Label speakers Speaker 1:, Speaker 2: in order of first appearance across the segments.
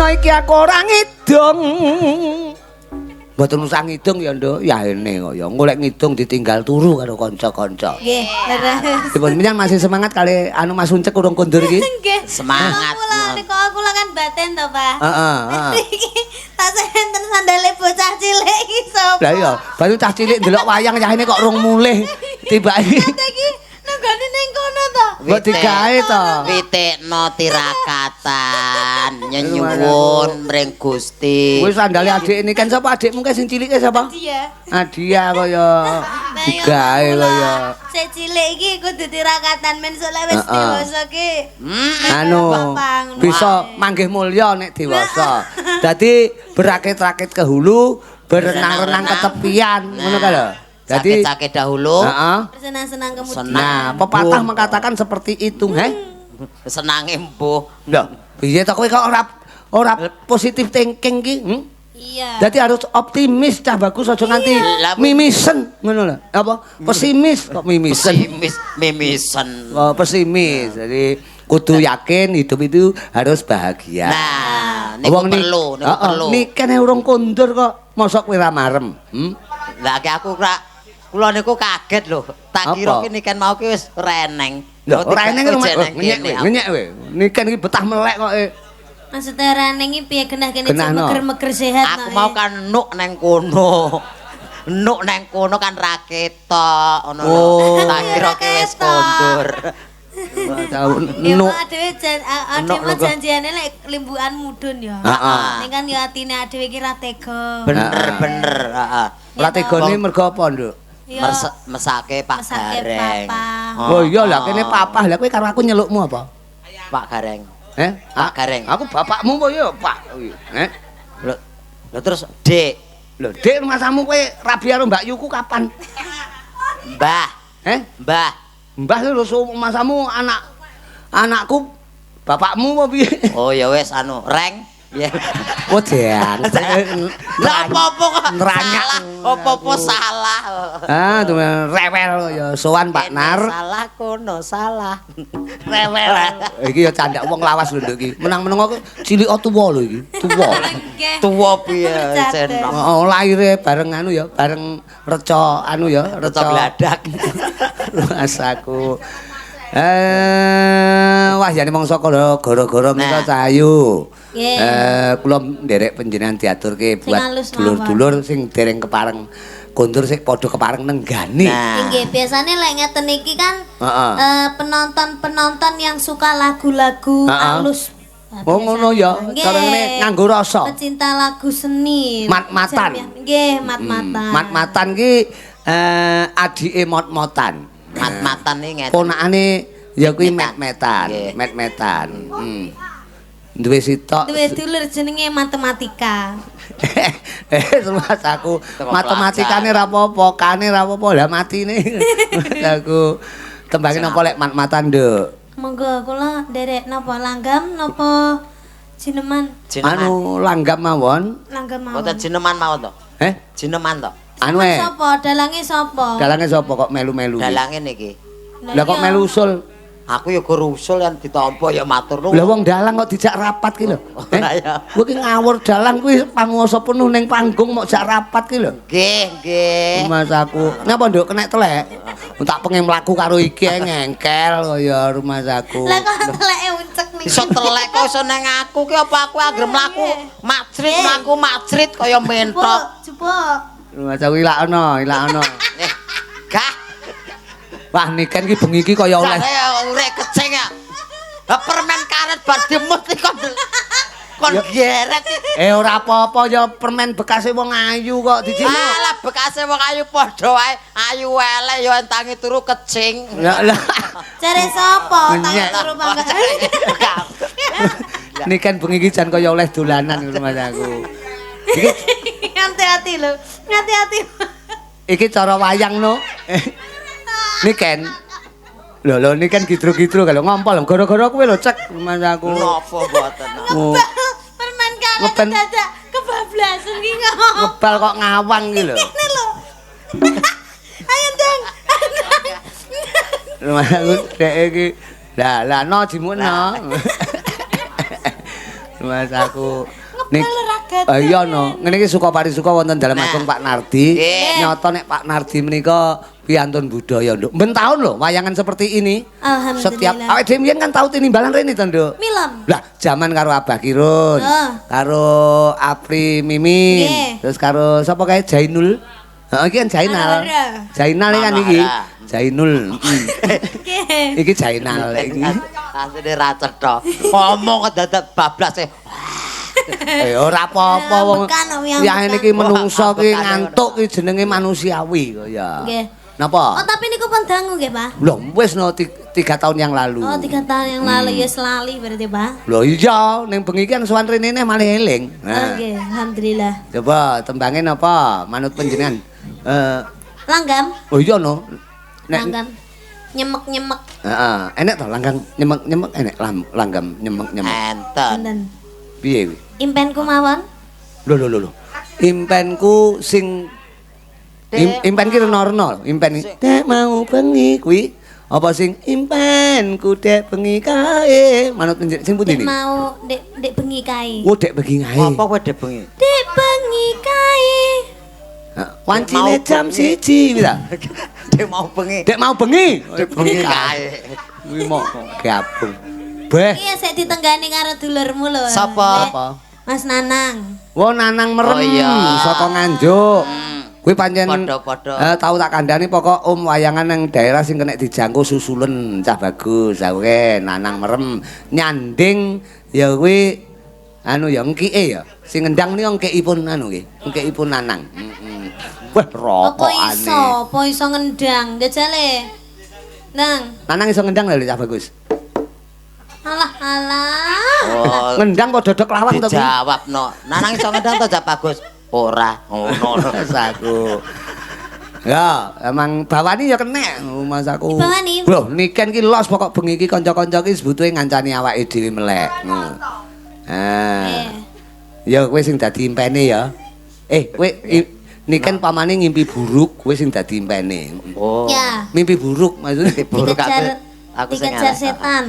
Speaker 1: dina iki aku ora ngidung. Mboten usah ngidung ya, Nduk. Ya ene kok ya golek ngidung ditinggal turu karo kanca-kanca.
Speaker 2: Nggih, leres.
Speaker 1: Dipun menyang masih semangat kali anu Mas Uncek urung kondur iki?
Speaker 2: Nggih.
Speaker 3: Semangat.
Speaker 2: Kok kula kan baten to, Pak.
Speaker 1: Heeh,
Speaker 2: Iki tak senten sandale bocah cilik iki sapa?
Speaker 1: Lah iya, baru cah cilik ndelok wayang yahene kok rung mulih. Tibake
Speaker 2: Iki nenggone ning kono to.
Speaker 1: mbok digawe to.
Speaker 3: Witekno tirakatan nyenyuwun mring Gusti.
Speaker 1: Kuwi sandale adik ini kan sapa adikmu ke sing cilike sapa?
Speaker 2: Iya.
Speaker 1: Adia kaya digawe kaya
Speaker 2: Sik cilik iki kudu tirakatan men sok wis dewasa ki.
Speaker 1: anu bisa manggih mulya nek dewasa. Dadi berakit-rakit ke hulu, berenang-renang ke tepian, ngono ka lho. Dadi
Speaker 3: Sakit-sakit dahulu.
Speaker 1: heeh.
Speaker 2: Bersenang-senang kemudian.
Speaker 1: Nah, pepatah mengatakan seperti itu, he?
Speaker 3: Senange mbuh.
Speaker 1: Lho, piye to kowe kok ora positif thinking ki?
Speaker 2: Iya.
Speaker 1: Jadi harus optimis cah bagus aja nganti mimisen ngono lho. Apa? Pesimis kok mimisen.
Speaker 3: Mimisen.
Speaker 1: Oh, pesimis. Jadi kudu yakin hidup itu harus bahagia.
Speaker 3: Nah, niku perlu, niku perlu.
Speaker 1: Nikah urung kondur kok mosok kowe ra marem.
Speaker 3: Lah ki aku kula niku kaget lho. Tak kira ki niken mau ki wis reneng.
Speaker 1: Lho, reneng
Speaker 3: Oh,
Speaker 1: ngenyek kowe. Nikah iki betah melek kok.
Speaker 2: Maksudnya reneng iki piye genah kene
Speaker 1: Genah, no.
Speaker 2: meger-meger sehat.
Speaker 3: Aku mau kan nuk neng kono. Nuk neng kono kan ra ketok ngono lho. Tak kira ki wis kondur.
Speaker 2: Ya dhewe janjiane lek limbukan mudhun ya.
Speaker 1: Heeh.
Speaker 2: Ning kan ya atine dhewe iki ra tega.
Speaker 3: Bener, heeh.
Speaker 1: Ora tegone mergo apa, Nduk?
Speaker 2: Ya,
Speaker 3: Mesake Pak
Speaker 2: mesake
Speaker 3: Gareng.
Speaker 2: papa.
Speaker 1: Oh iya lah kene papah. Lah kowe karo aku nyelukmu apa?
Speaker 3: Pak Gareng.
Speaker 1: Pak
Speaker 3: Gareng.
Speaker 1: Aku bapakmu apa ya, Pak?
Speaker 3: Lho terus Dik,
Speaker 1: Lho, Dik rumahmu kowe rabi karo Mbak Yuku kapan?
Speaker 3: Mbah, Mbah.
Speaker 1: Mbah lho masamu anakku bapakmu apa piye?
Speaker 3: Oh ya wis anu, Reng. Ya.
Speaker 1: Oh jan.
Speaker 3: Lah apa-apa kok
Speaker 1: Neranyak.
Speaker 3: salah. Apa-apa salah.
Speaker 1: Ah, tuh rewel ya sowan Pak Nar.
Speaker 3: Salah kono, salah.
Speaker 1: Rewel. Iki ya candak wong lawas lho Nduk iki. Menang-meneng kok cilik tuwa lho iki. Tuwa.
Speaker 2: Nggih.
Speaker 3: Tuwa piye senok.
Speaker 1: Oh, laire bareng anu ya, bareng reca anu ya,
Speaker 3: Reca bladak.
Speaker 1: Asaku. Wah jane mongso gara-gara menika Cahayu. Kula nderek panjenengan diaturke buat dulur-dulur sing dereng kepareng kondur sing padha kepareng nenggani.
Speaker 2: Nggih, biasane lek ngeten iki kan penonton-penonton yang suka lagu-lagu halus.
Speaker 1: Oh ngono ya, carane nganggo rasa.
Speaker 2: Pecinta lagu seni.
Speaker 1: Mat-matan.
Speaker 2: Nggih, mat-matan.
Speaker 1: Mat-matan ki adike mot-motan.
Speaker 3: Mat-matan iki ngeten.
Speaker 1: Ponakane ya kuwi met-metan, met-metan. Duwe sitok.
Speaker 2: Duwe dulur jenenge matematika.
Speaker 1: Mas aku matematikane ra apa-apa, kane ra apa-apa, lah matine. Aku tembangin apa lek mat-matan, Nduk.
Speaker 2: Monggo kula nderek napa langgam napa jineman?
Speaker 1: Anu langgam mawon.
Speaker 2: Langgam mawon.
Speaker 3: Mboten jineman mawon to? Jineman to?
Speaker 1: Anu
Speaker 2: Sapa? Dalange sapa?
Speaker 1: Dalange sapa kok melu-melu?
Speaker 3: Dalange niki.
Speaker 1: Lah kok melu usul?
Speaker 3: Aku ya guru usul yang ditampa ya matur nuwun.
Speaker 1: Lah wong dalang kok dijak rapat ki lho. Kowe ki ngawur dalang kuwi panguwasa penuh ning panggung mok jak rapat ki lho.
Speaker 3: Nggih, nggih.
Speaker 1: Mas aku. Napa Nduk kena telek? Tak pengen mlaku karo iki ngengkel kaya rumah aku.
Speaker 2: Lah kok teleke uncek niki.
Speaker 3: Iso telek kok iso nang aku ki apa aku anggere mlaku macrit kaya mentok.
Speaker 2: Jupuk.
Speaker 1: Rumah aku ilakno.
Speaker 3: Gah.
Speaker 1: Wah niken ki bengi iki kaya oleh.
Speaker 3: Saya urek kecing ya. Lah permen karet bar dimut iki kon geret.
Speaker 1: Ora apa-apa ya permen bekase wong ayu kok dijino.
Speaker 3: Alah bekase wong ayu padha wae. Ayu elek ya entangi turu kecing.
Speaker 1: Lah.
Speaker 2: Cari sapa? Tangi turu bangga.
Speaker 1: Niken bengi iki jan kaya oleh dolanan rumah aku.
Speaker 2: Hati-hati lho. Hati-hati.
Speaker 1: Iki cara wayang no. Niken. Lho niken gidro-gidro kalau ngompol gara-gara kowe lho cek rumah aku.
Speaker 3: Napa mboten.
Speaker 2: Permen karet dadak kebablasan ki kok.
Speaker 1: Ngebal kok ngawang ki lho.
Speaker 2: Ngene lho. Ayo dong.
Speaker 1: Rumah aku dek iki. Lah no jimukno. Mas aku
Speaker 2: Ngepel ragat.
Speaker 1: Iya no, ngene iki suka parisuka wonten dalem agung Pak Nardi. Nyoto nek Pak Nardi menika piantun budaya, Nduk. Ben taun lho wayangan seperti ini.
Speaker 2: Alhamdulillah.
Speaker 1: Setiap awake dhewe mbiyen kan tau tinimbalan rene to, Nduk.
Speaker 2: Milem.
Speaker 1: Lah, zaman karo Abah Kirun. Karo Apri Mimin. Terus karo sapa kae Jainul. Heeh, iki kan Jainal. Jainal kan iki. Jainul. Iki Jainal iki.
Speaker 3: Asline ra cetha. Ngomong kok dadak bablas e.
Speaker 1: Ora apa-apa wong. Ya niki menungso ki ngantuk ki jenenge manusiawi kok ya.
Speaker 2: Nggih.
Speaker 1: Napa?
Speaker 2: Oh, tapi niku pun dangu nggih, Pak.
Speaker 1: Lho, wis no 3 tahun yang lalu.
Speaker 2: Oh, 3 tahun yang lalu ya selali berarti, Pak.
Speaker 1: Lho iya, ning bengi kan sowan rene malah eling.
Speaker 2: Oke, alhamdulillah.
Speaker 1: Coba tembangin apa manut panjenengan?
Speaker 2: Langgam.
Speaker 1: Oh iya no.
Speaker 2: Langgam. Nyemek-nyemek.
Speaker 1: Heeh, enek to langgam nyemek-nyemek enek langgam nyemek-nyemek.
Speaker 3: Enten.
Speaker 1: Piye kuwi?
Speaker 2: Impenku mawon.
Speaker 1: Lho. Impenku sing impen ki rena-rena, impen dek mau bengi kuwi apa sing impenku dek bengi kae manut sing pundi
Speaker 2: Dek
Speaker 1: iki?
Speaker 2: mau dek bengi kae.
Speaker 1: Oh dek bengi kae.
Speaker 3: Apa kowe dek bengi?
Speaker 2: Dek bengi kae.
Speaker 1: Wancine jam 1 kuwi ta.
Speaker 3: Dek mau bengi.
Speaker 1: Dek mau bengi.
Speaker 3: Dek bengi kae.
Speaker 1: Kuwi mok gabung. Beh.
Speaker 2: Iya sik ditenggani karo dulurmu lho.
Speaker 3: Sapa?
Speaker 2: Mas Nanang.
Speaker 1: Wo Nanang merem
Speaker 3: Oh, iya.
Speaker 1: saka Nganjuk. Kuwi pancen
Speaker 3: Padha-padha.
Speaker 1: tau tak kandhani pokok wayangan nang daerah sing kena dijangkau susulen cah bagus. Oke, Nanang merem nyanding ya kuwi anu ya engkike ya. Sing ngendang niku engkikipun anu nggih. Engkikipun Nanang. Heeh. Wah, rokokane.
Speaker 2: Apa iso ngendang? Gejale. Nang.
Speaker 1: Nanang iso ngendang lho cah bagus.
Speaker 2: Alah.
Speaker 3: Oh,
Speaker 1: Ngendang kok dodok lawang to kuwi.
Speaker 3: dijawabno. Nanang iso ngendang to Jak Bagus? Ora, ngono.
Speaker 1: Saku. Ya, emang bawani ya kenek Mas aku.
Speaker 2: Dibawani?
Speaker 1: Lho, niken ki los pokok bengi iki kanca-kanca ki sebutuhe ngancani awake dhewe melek. Ya kowe sing dadi impene ya. Kowe niken pamane ngimpi buruk, kowe sing dadi impene.
Speaker 3: Oh.
Speaker 2: Ya.
Speaker 1: Mimpi buruk maksudnya
Speaker 3: Buruk aku sing
Speaker 2: dikejar
Speaker 3: ngalah.
Speaker 2: setan.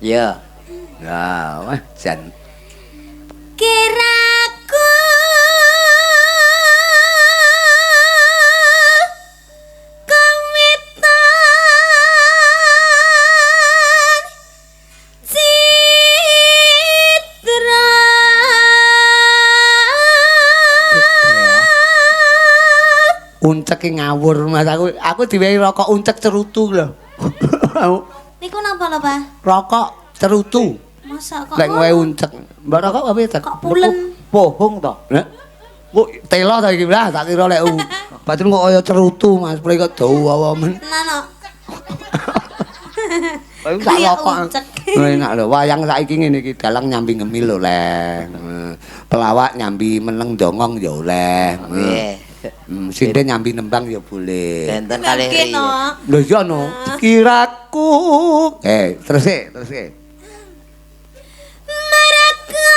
Speaker 3: Iya.
Speaker 1: Ya, wah jan.
Speaker 2: Kiraku kawitan citra
Speaker 1: Uncek ki ngawur Mas aku diwehi rokok uncek cerutu lho.
Speaker 2: niku napa lho, Pak?
Speaker 1: Rokok cerutu.
Speaker 2: Masa kok
Speaker 1: Lek kowe uncek. Mbak rokok apa ya?
Speaker 2: kok pulen?
Speaker 3: Bohong to.
Speaker 1: Heh. Bu, telo ta iki lah, tak kira lek batun kok kaya cerutu Mas, mrene kok dawa men.
Speaker 2: Nano.
Speaker 1: Ayo tak
Speaker 2: Kayak
Speaker 1: rokok.
Speaker 2: uncek.
Speaker 1: Enak lho, wayang saiki ngene iki dalang nyambi ngemil lho, Leng. Pelawak nyambi meneng dongong ya oleh.
Speaker 3: Nggih.
Speaker 1: Sinden nyambi nembang ya boleh.
Speaker 3: Benten kalih
Speaker 2: Ngerti,
Speaker 3: riyen.
Speaker 2: no.
Speaker 1: Lho iya no, kiraku. Terus
Speaker 2: Mereka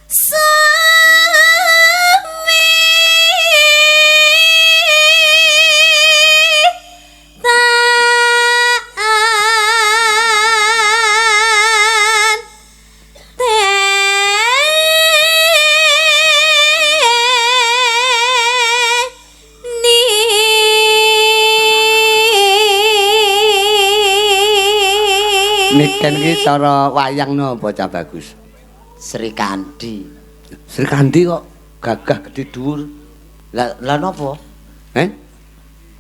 Speaker 2: suami taan
Speaker 1: niken ki cara wayangno apa Cah Bagus?
Speaker 3: Sri Kandi.
Speaker 1: Sri Kandi kok gagah gede dhuwur.
Speaker 3: Lah napa?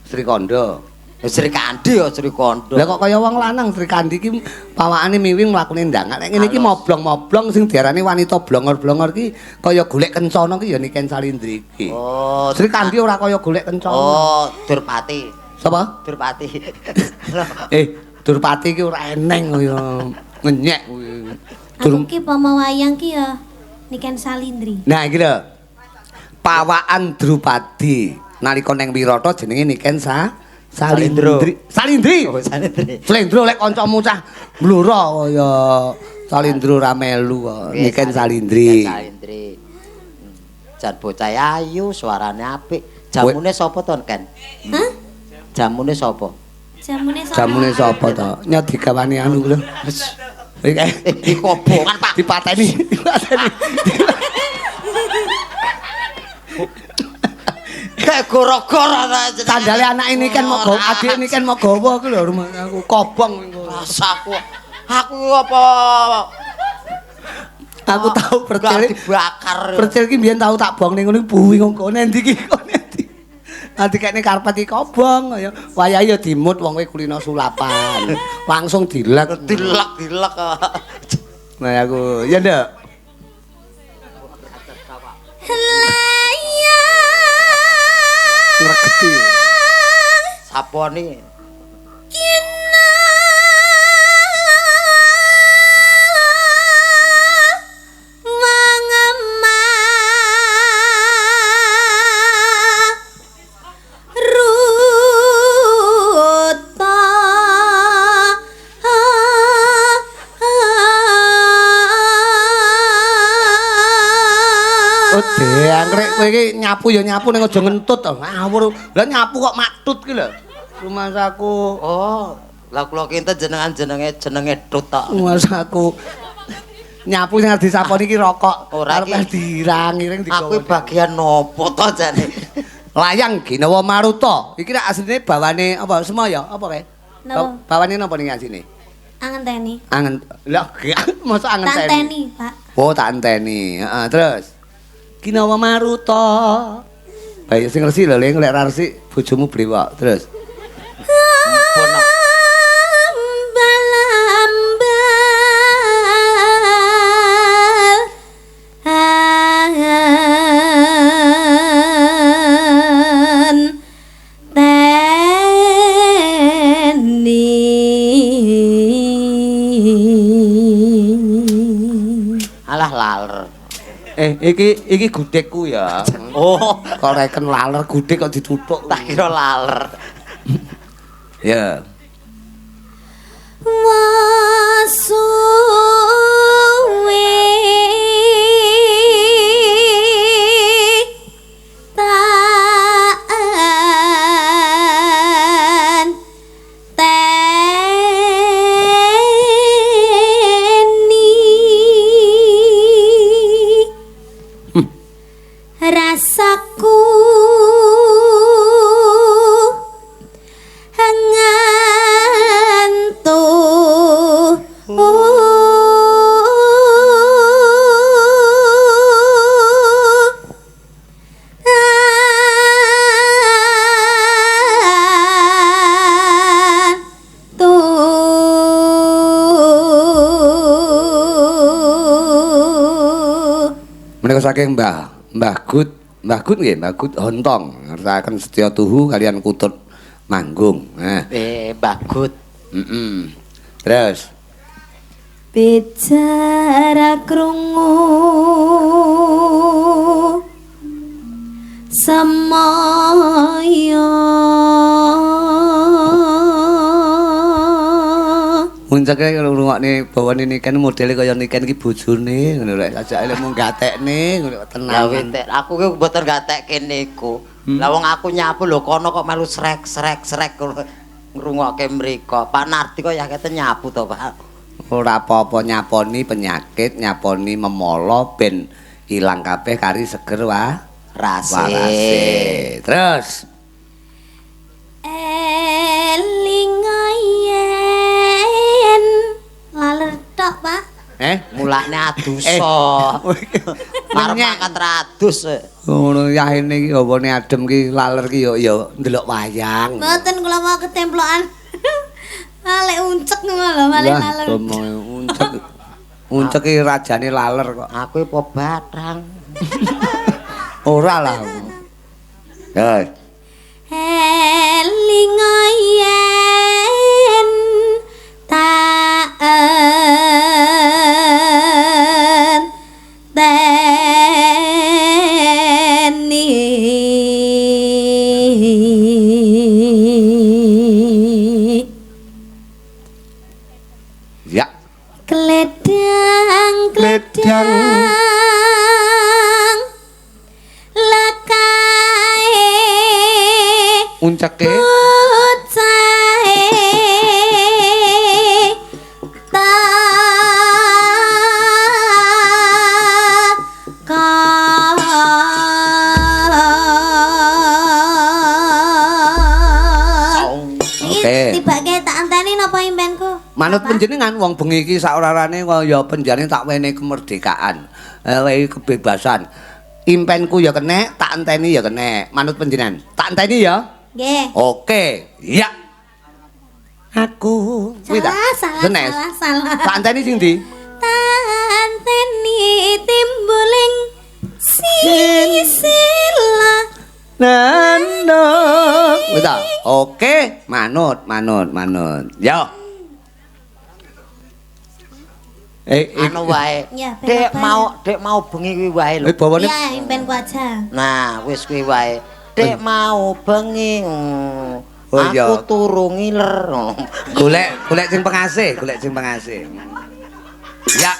Speaker 1: Sri Kondo.
Speaker 3: Sri Kandi ya Sri Kondo.
Speaker 1: Lah kok kaya wong lanang Sri Kandi ki pawakane miwing mlakune ndangan. Nek ngene iki moblong-moblong sing diarani wanita blongor-blongor ki kaya golek kencana ki ya Niken Salindri iki.
Speaker 3: Oh,
Speaker 1: Sri Kandi ora kaya golek kencana.
Speaker 3: Oh, Durpati.
Speaker 1: Sapa?
Speaker 3: Durpati.
Speaker 1: Durpati ki ora eneng kaya ngenyek kuwi.
Speaker 2: Aku ki pama wayang ki ya Niken Salindri.
Speaker 1: Nah iki lho. Pawakan Drupadi nalika ning Wirata jenenge Niken Salindri. Salindri.
Speaker 3: Oh, Salindri.
Speaker 1: Slendro lek kancamu cah mloro kaya Salindro ra melu kok. Niken Salindri.
Speaker 3: Salindri. Jan bocah ayu, suarane apik. Jamune sapa to, Ken?
Speaker 2: Hah?
Speaker 3: Jamune sapa?
Speaker 1: Jamune sapa to? Nya digawani anu lho.
Speaker 3: Iki kobongan, Pak.
Speaker 1: Dipateni.
Speaker 3: Kayak goro-goro ta.
Speaker 1: Sandale anak ini kan mau adik ini kan mau gawa ku lho rumah aku kobong engko.
Speaker 3: Rasaku. Aku apa
Speaker 1: Aku tahu percil
Speaker 3: dibakar.
Speaker 1: Percil ki mbiyen tahu tak bong ning ngene buwi ngko endi ki kok endi. Nanti kene karpet iki kobong ya. Wayahe ya dimut wong kowe kulino sulapan. Langsung dilek.
Speaker 3: Dilek.
Speaker 1: Nah aku ya ndak. Ngregeti.
Speaker 3: Sapone.
Speaker 1: Anggrek kowe iki nyapu ya nyapu ning aja ngentut to. Ngawur. Lah nyapu kok matut ki lho. Rumasaku.
Speaker 3: Oh, lah kula kinten jenenge Tut tok.
Speaker 1: Rumasaku. Nyapu sing disaponi iki rokok.
Speaker 3: Ora
Speaker 1: arep dirang-iring digawa.
Speaker 3: Aku bagian nopo to jane?
Speaker 1: Layang Ginawa Maruta. Iki rak asline bawane apa Semaya apa kae?
Speaker 2: Napa?
Speaker 1: Bawane napa ning asine?
Speaker 2: Angenteni.
Speaker 1: Angen. Lah mosok angenteni.
Speaker 2: Tanteni, Pak.
Speaker 1: Oh, tak enteni. Heeh, terus. Ginawa Maruta. Baik sing resi lho, lek ra resi bojomu brewok. Terus.
Speaker 3: Alah laler.
Speaker 1: Iki gudhekku ya.
Speaker 3: Oh,
Speaker 1: Kok reken laler gudhek kok dituthuk.
Speaker 3: tak kira laler.
Speaker 1: Ya.
Speaker 2: Rasaku ngantuk
Speaker 1: Menika saking Mbah Gut nggih, Mbah Gut Hontong ngertaken setya tuhu kalian kutut manggung. Nah,
Speaker 3: Bagut.
Speaker 1: Terus
Speaker 2: bicara krungu samaya
Speaker 1: muncake ngrungokne bawane niken modele kaya niken iki bojone ngono lek sajake lek mung gatekne ngono
Speaker 3: Lah
Speaker 1: tenang.
Speaker 3: aku ki mboten gatekke niku. Lah wong aku nyapu lho kono kok melu srek ngrungokke mriko. Pak Nardi kok ya kete nyapu to, Pak.
Speaker 1: Ora apa-apa nyaponi penyakit, nyaponi memolo ben ilang kabeh kari seger warase. Terus
Speaker 2: elingayen laler tok, Pak.
Speaker 3: Mulane adusa. Arep angkat radus.
Speaker 1: Ngono yahene iki hawane adem ki laler ki ya ndelok wayang.
Speaker 2: Mboten kula mau ketemplokan. Lek uncek ngono lho, malih laler.
Speaker 1: Uncek ki rajane laler kok.
Speaker 3: Aku apa bathang.
Speaker 1: Ora lah. Ya.
Speaker 2: Elingayen
Speaker 1: Ya.
Speaker 2: Kledang lakae
Speaker 1: Unceke
Speaker 2: Bocahe Tibake tak anteni napa impenku?
Speaker 1: Manut panjenengan wong bengi iki sak orarane kaya penjane tak wene kemerdekaan. Wehi kebebasan. Impenku ya kenek, tak enteni ya kenek. Manut panjenengan. Tak enteni ya?
Speaker 2: Nggih.
Speaker 1: Oke. Ya. Aku.
Speaker 2: Salah.
Speaker 1: Tak enteni sing ndi?
Speaker 2: Tanteni timbuling sila
Speaker 1: Nano. Wis ta? Oke, manut. Yo.
Speaker 3: Anu wae.
Speaker 2: Ya,
Speaker 3: Dek mau bengi kuwi wae lho.
Speaker 1: Bawane
Speaker 2: ya impenku aja.
Speaker 3: Nah, wis kuwi wae. Dek mau bengi.
Speaker 1: Oh, iya.
Speaker 3: Aku turu ngiler.
Speaker 1: golek sing pengasih. Ya.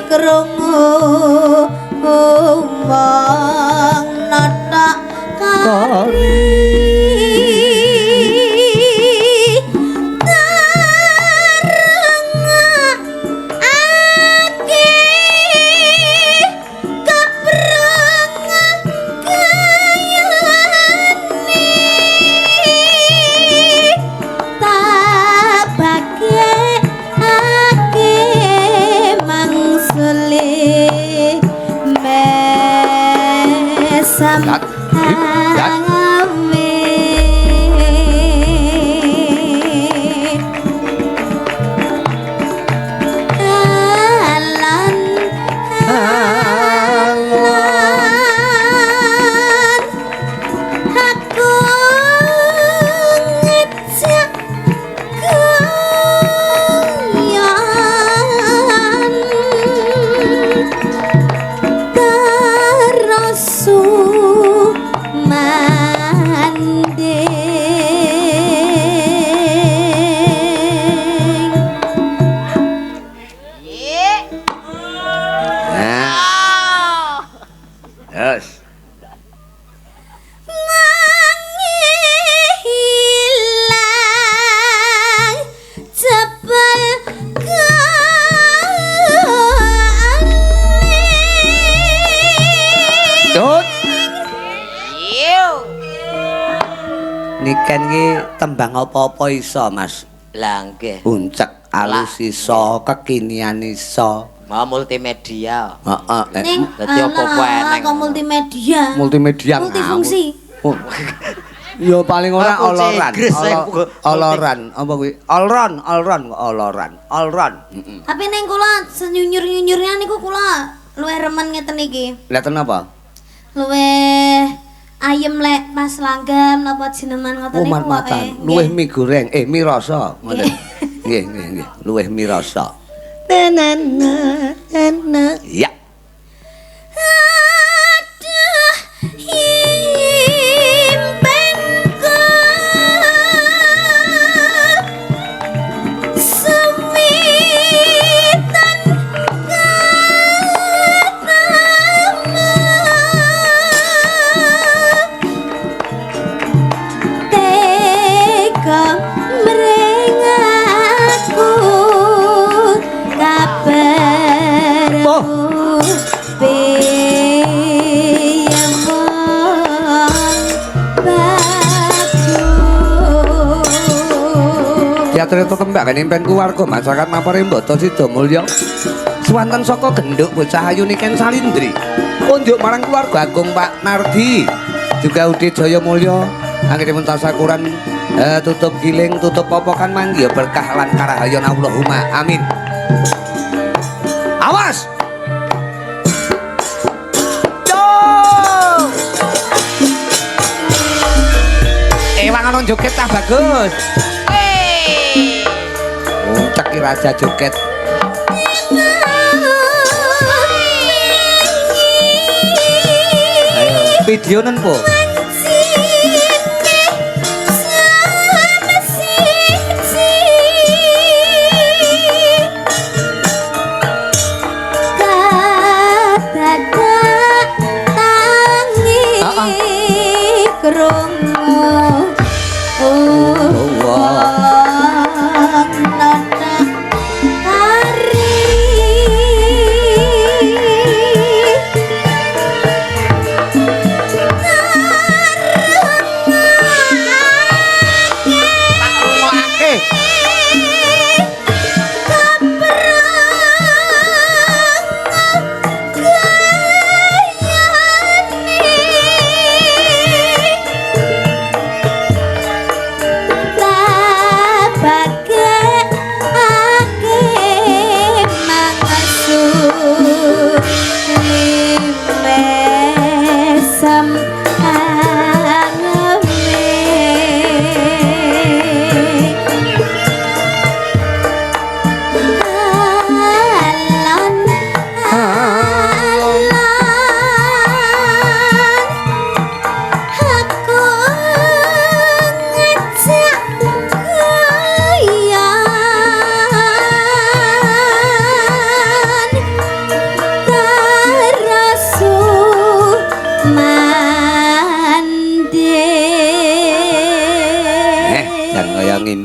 Speaker 2: Krungu omong nata kari Niken ki tembang apa-apa iso, Mas.
Speaker 3: Lah nggih.
Speaker 1: Uncek alus iso, kekinian iso.
Speaker 3: Mau multimedia.
Speaker 1: Heeh.
Speaker 3: Dadi apa-apa eneng.
Speaker 2: Kok multimedia.
Speaker 1: Multimedia
Speaker 2: multifungsi.
Speaker 1: Ya paling ora oloran.
Speaker 3: Oloran.
Speaker 1: Apa kuwi? Oloran.
Speaker 2: Tapi ning kula senyunyur-nyunyurnya niku kula luwih remen ngeten iki.
Speaker 1: Lha napa?
Speaker 2: Luwih ayem lek pas langgam napa jenengan ngoten niku
Speaker 1: matan. Luwih mie goreng, mie rasa ngoten. Nggih. Luwih mie rasa. Ya. Teater tembak kan impenku warga masyarakat Mapare Mboto Sidomulya swanten saka genduk bocah ayu Niken Salindri unjuk marang keluarga Agung Pak Nardi juga Ude Jaya Mulya anggenipun tasakuran tutup giling tutup popokan manggi berkah lan karahayon Allahumma amin. Awas ewangan joget tak bagus. Ceki raja joget. Ayo, video nenpo.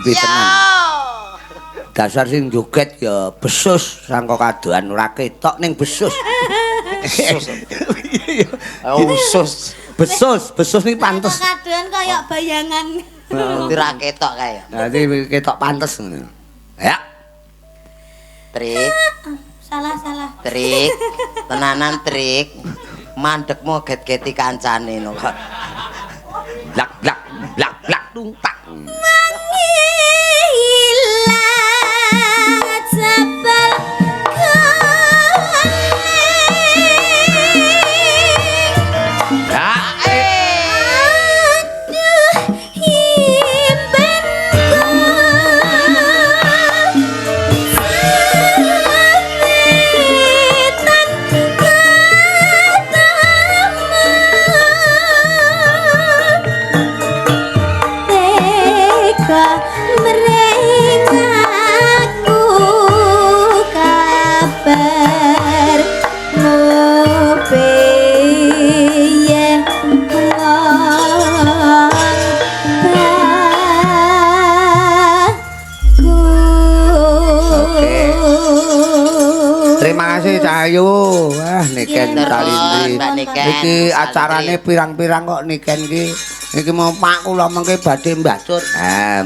Speaker 1: mimpi tenan. Dasar sing joget ya besus sangka kadoan ora ketok ning besus.
Speaker 3: Usus.
Speaker 1: Besus ning pantes.
Speaker 2: Kadoan kaya bayangan.
Speaker 3: Ora ketok kae.
Speaker 1: Dadi ketok pantes ngono. Ya.
Speaker 3: Trik,
Speaker 2: Salah.
Speaker 3: trik. Tenanan trik. Mandekmu get-geti kancane no kok.
Speaker 1: Blak tung tak.
Speaker 2: Ilat sabal
Speaker 1: Ya.
Speaker 2: aduh himpenku sawitan katamu tega merengaku kabar piye
Speaker 1: Terima kasih Cahyu. Wah, niken
Speaker 2: Iya,
Speaker 1: Talindri.
Speaker 3: Mbak Niken,
Speaker 1: Iki
Speaker 3: Santri.
Speaker 1: acarane pirang-pirang kok niken iki. Iki mau Pak kula mengke badhe mbacur.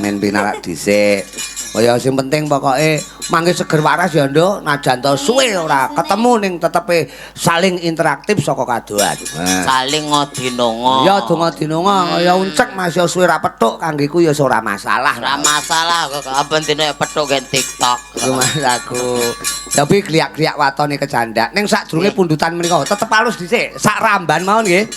Speaker 1: Men pinalak dhisik. Kaya sing penting pokoke mangke seger waras ya, Nduk. Najan to suwe ora ketemu ning tetepe saling interaktif saka kadoan.
Speaker 3: Saling ngodinongo.
Speaker 1: Ya donga dinonga kaya uncek Mas ya suwe ra petuk kanggeku ya ora masalah.
Speaker 3: Ora masalah kok aben dina petuk gen TikTok.
Speaker 1: Iku Mas aku. Tapi kliak-kliak watone kecandak. Ning sadurunge pundutan menika tetep halus dhisik. Sak ramban mawon nggih.